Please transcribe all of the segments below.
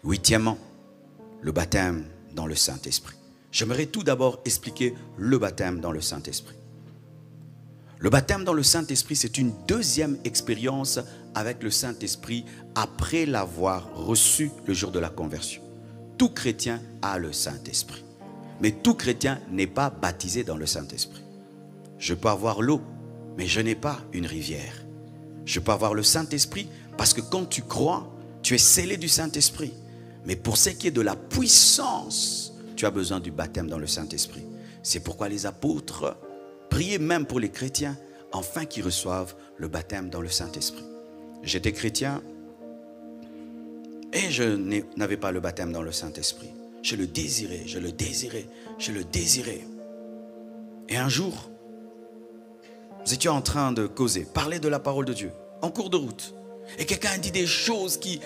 Huitièmement, le baptême dans le Saint-Esprit. J'aimerais tout d'abord expliquer le baptême dans le Saint-Esprit. Le baptême dans le Saint-Esprit, c'est une deuxième expérience avec le Saint-Esprit après l'avoir reçu le jour de la conversion. Tout chrétien a le Saint-Esprit. Mais tout chrétien n'est pas baptisé dans le Saint-Esprit. Je peux avoir l'eau, mais je n'ai pas une rivière. Je peux avoir le Saint-Esprit parce que quand tu crois, tu es scellé du Saint-Esprit. Mais pour ce qui est de la puissance, tu as besoin du baptême dans le Saint-Esprit. C'est pourquoi les apôtres priaient même pour les chrétiens afin qu'ils reçoivent le baptême dans le Saint-Esprit. J'étais chrétien et je n'avais pas le baptême dans le Saint-Esprit. Je le désirais, je le désirais, je le désirais. Et un jour, nous étions en train de causer, parler de la parole de Dieu, en cours de route. Et quelqu'un a dit des choses qui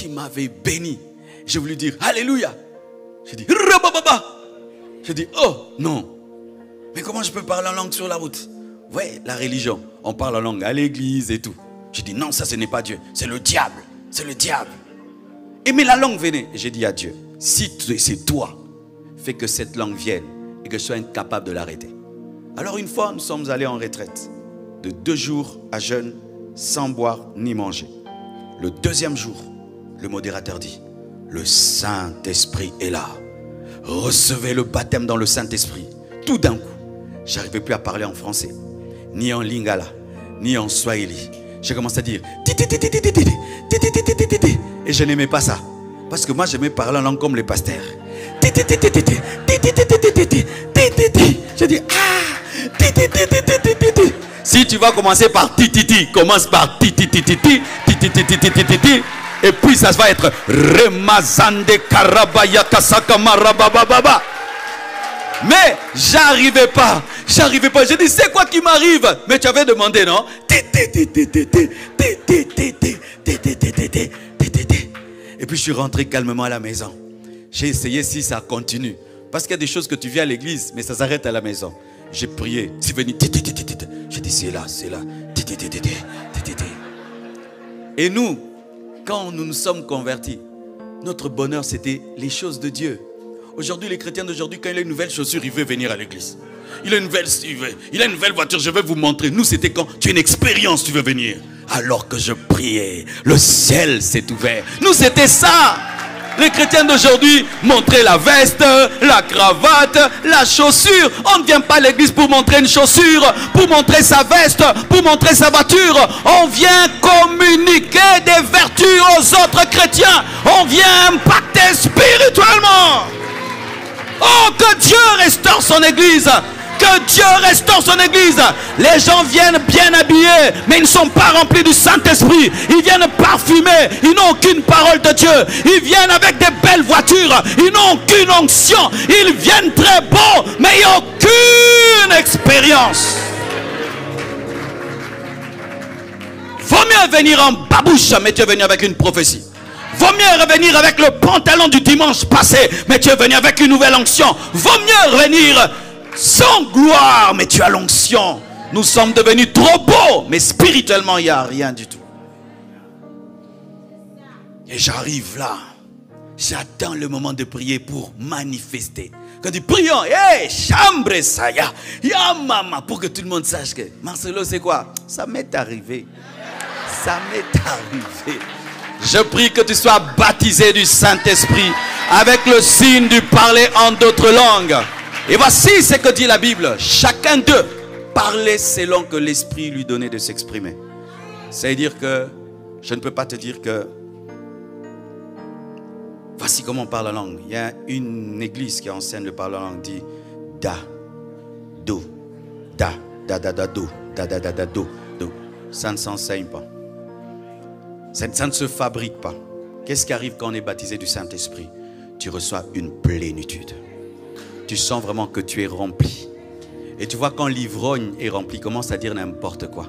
m'avaient béni. J'ai voulu dire Alléluia. J'ai dit Rabababa. J'ai dit oh non. Mais comment je peux parler en langue sur la route? Ouais, la religion, on parle en langue à l'église et tout. J'ai dit non, ça ce n'est pas Dieu, c'est le diable. C'est le diable. Et mais la langue venait. J'ai dit à Dieu, si c'est toi, fais que cette langue vienne et que je sois incapable de l'arrêter. Alors une fois, nous sommes allés en retraite de 2 jours à jeûne, sans boire ni manger. Le deuxième jour, le modérateur dit, le Saint-Esprit est là. Recevez le baptême dans le Saint-Esprit. Tout d'un coup, je n'arrivais plus à parler en français, ni en lingala, ni en swahili. J'ai commencé à dire et je n'aimais pas ça. Parce que moi, j'aimais parler en langue comme les pasteurs. Je dis si tu vas commencer par tititi, commence par tititi, et puis ça va être remazande karabaya kasaka marabababa. Mais j'arrivais pas. Je dis c'est quoi qui m'arrive? Mais tu avais demandé, non? Et puis je suis rentré calmement à la maison. J'ai essayé si ça continue. Parce qu'il y a des choses que tu viens à l'église, mais ça s'arrête à la maison. J'ai prié, c'est venu. J'ai dit c'est là. Et nous, quand nous nous sommes convertis, notre bonheur c'était les choses de Dieu. Aujourd'hui, les chrétiens d'aujourd'hui, quand il a une nouvelle chaussure, il veut venir à l'église. Il a une nouvelle voiture, je vais vous montrer. Nous, c'était quand tu as une expérience, tu veux venir. Alors que je priais, le ciel s'est ouvert. Nous, c'était ça. Les chrétiens d'aujourd'hui, montrer la veste, la cravate, la chaussure. On ne vient pas à l'église pour montrer une chaussure, pour montrer sa veste, pour montrer sa voiture. On vient communiquer des vertus aux autres chrétiens. On vient impacter spirituellement. Oh, que Dieu restaure son église. Que Dieu restaure son église. Les gens viennent bien habillés, mais ils ne sont pas remplis du Saint-Esprit. Ils viennent parfumés, ils n'ont aucune parole de Dieu. Ils viennent avec des belles voitures, ils n'ont aucune onction. Ils viennent très beaux, mais il n'y a aucune expérience. Vaut mieux venir en babouche, mais tu es venu avec une prophétie. Vaut mieux revenir avec le pantalon du dimanche passé, mais tu es venu avec une nouvelle onction. Vaut mieux revenir sans gloire, mais tu as l'onction. Nous sommes devenus trop beaux, mais spirituellement, il n'y a rien du tout. Et j'arrive là. J'attends le moment de prier pour manifester. Quand nous prions, hey, chambre saya, ya mama, pour que tout le monde sache que Marcelo, c'est quoi? Ça m'est arrivé. Ça m'est arrivé. Je prie que tu sois baptisé du Saint-Esprit avec le signe du parler en d'autres langues. Et voici ce que dit la Bible. Chacun d'eux parlait selon que l'Esprit lui donnait de s'exprimer. C'est-à-dire que je ne peux pas te dire que voici comment on parle la langue. Il y a une église qui enseigne le parler en langue, dit da, do, da, da, da, da, do, da, da, da, da, do, do. Ça ne s'enseigne pas. Ça ne se fabrique pas. Qu'est-ce qui arrive quand on est baptisé du Saint-Esprit? Tu reçois une plénitude. Tu sens vraiment que tu es rempli. Et tu vois quand l'ivrogne est rempli, il commence à dire n'importe quoi.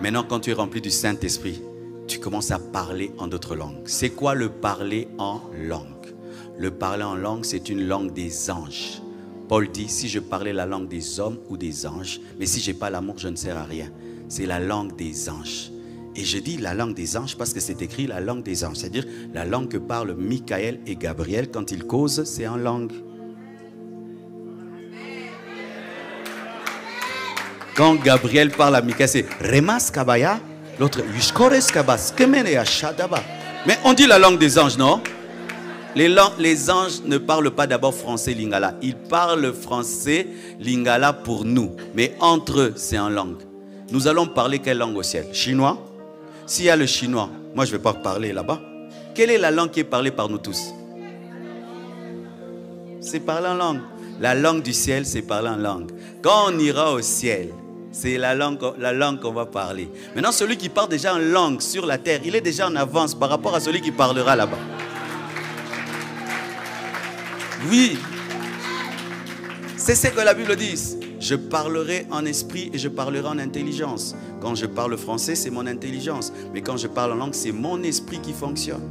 Maintenant quand tu es rempli du Saint-Esprit, tu commences à parler en d'autres langues. C'est quoi le parler en langue? Le parler en langue, c'est une langue des anges. Paul dit, si je parlais la langue des hommes ou des anges, mais si je n'ai pas l'amour, je ne sers à rien. C'est la langue des anges. Et je dis la langue des anges parce que c'est écrit la langue des anges. C'est-à-dire la langue que parlent Michael et Gabriel quand ils causent, c'est en langue. Quand Gabriel parle à Michael, c'est Remas Kabaya, l'autre Yushkores Kabas, Kemene Shadaba. Mais on dit la langue des anges, non? Les anges ne parlent pas d'abord français lingala. Ils parlent français lingala pour nous. Mais entre eux, c'est en langue. Nous allons parler quelle langue au ciel? Chinois? S'il y a le chinois, moi je ne vais pas parler là-bas. Quelle est la langue qui est parlée par nous tous? C'est parler en langue. La langue du ciel, c'est parler en langue. Quand on ira au ciel, c'est la langue qu'on va parler. Maintenant, celui qui parle déjà en langue sur la terre, il est déjà en avance par rapport à celui qui parlera là-bas. Oui, c'est ce que la Bible dit. Je parlerai en esprit et je parlerai en intelligence. Quand je parle français, c'est mon intelligence. Mais quand je parle en langue, c'est mon esprit qui fonctionne.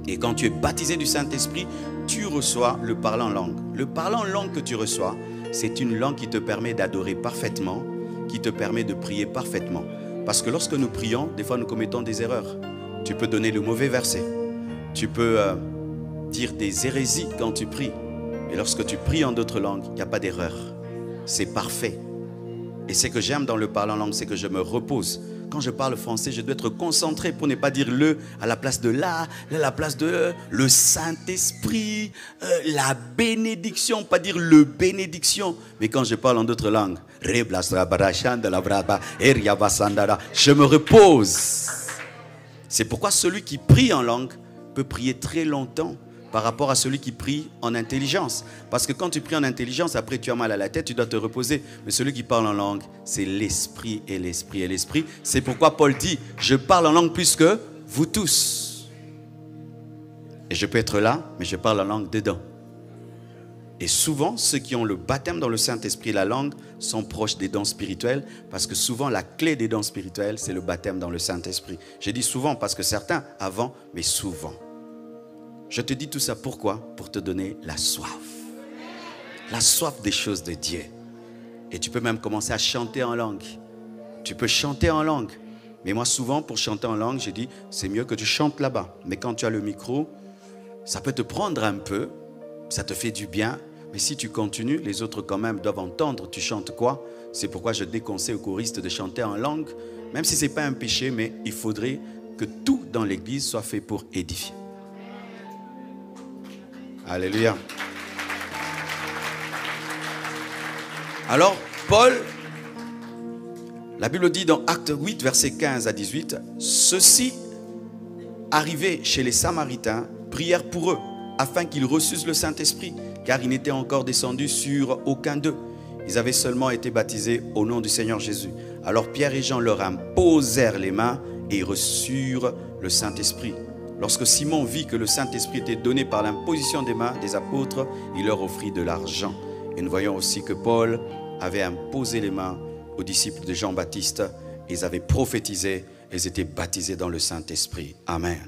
Et quand tu es baptisé du Saint-Esprit, tu reçois le parler en langue. Le parler en langue que tu reçois, c'est une langue qui te permet d'adorer parfaitement, qui te permet de prier parfaitement. Parce que lorsque nous prions, des fois nous commettons des erreurs. Tu peux donner le mauvais verset. Tu peux dire des hérésies quand tu pries. Et lorsque tu pries en d'autres langues, il n'y a pas d'erreur. C'est parfait. Et ce que j'aime dans le parler en langue, c'est que je me repose. Quand je parle français, je dois être concentré pour ne pas dire le à la place de la, à la place de le Saint-Esprit, la bénédiction, pas dire le bénédiction. Mais quand je parle en d'autres langues, je me repose. C'est pourquoi celui qui prie en langue peut prier très longtemps par rapport à celui qui prie en intelligence. Parce que quand tu pries en intelligence, après tu as mal à la tête, tu dois te reposer. Mais celui qui parle en langue, c'est l'esprit et l'esprit et l'esprit. C'est pourquoi Paul dit, je parle en langue plus que vous tous. Et je peux être là, mais je parle en langue dedans. Et souvent, ceux qui ont le baptême dans le Saint-Esprit et la langue sont proches des dons spirituels, parce que souvent, la clé des dons spirituels, c'est le baptême dans le Saint-Esprit. J'ai dit souvent, parce que certains, avant, mais souvent. Je te dis tout ça pourquoi? Pour te donner la soif. La soif des choses de Dieu. Et tu peux même commencer à chanter en langue. Tu peux chanter en langue. Mais moi, souvent, pour chanter en langue, j'ai dit, c'est mieux que tu chantes là-bas. Mais quand tu as le micro, ça peut te prendre un peu. Ça te fait du bien. Mais si tu continues, les autres quand même doivent entendre tu chantes quoi. C'est pourquoi je déconseille aux choristes de chanter en langue. Même si ce n'est pas un péché, mais il faudrait que tout dans l'église soit fait pour édifier. Alléluia. Alors, Paul, la Bible dit dans Acte 8, versets 15 à 18, « Ceux-ci, arrivés chez les Samaritains, prièrent pour eux, afin qu'ils reçussent le Saint-Esprit, car il n'était encore descendu sur aucun d'eux. Ils avaient seulement été baptisés au nom du Seigneur Jésus. Alors Pierre et Jean leur imposèrent les mains et ils reçurent le Saint-Esprit. Lorsque Simon vit que le Saint-Esprit était donné par l'imposition des mains des apôtres, il leur offrit de l'argent. Et nous voyons aussi que Paul avait imposé les mains aux disciples de Jean-Baptiste. Ils avaient prophétisé et ils étaient baptisés dans le Saint-Esprit. Amen.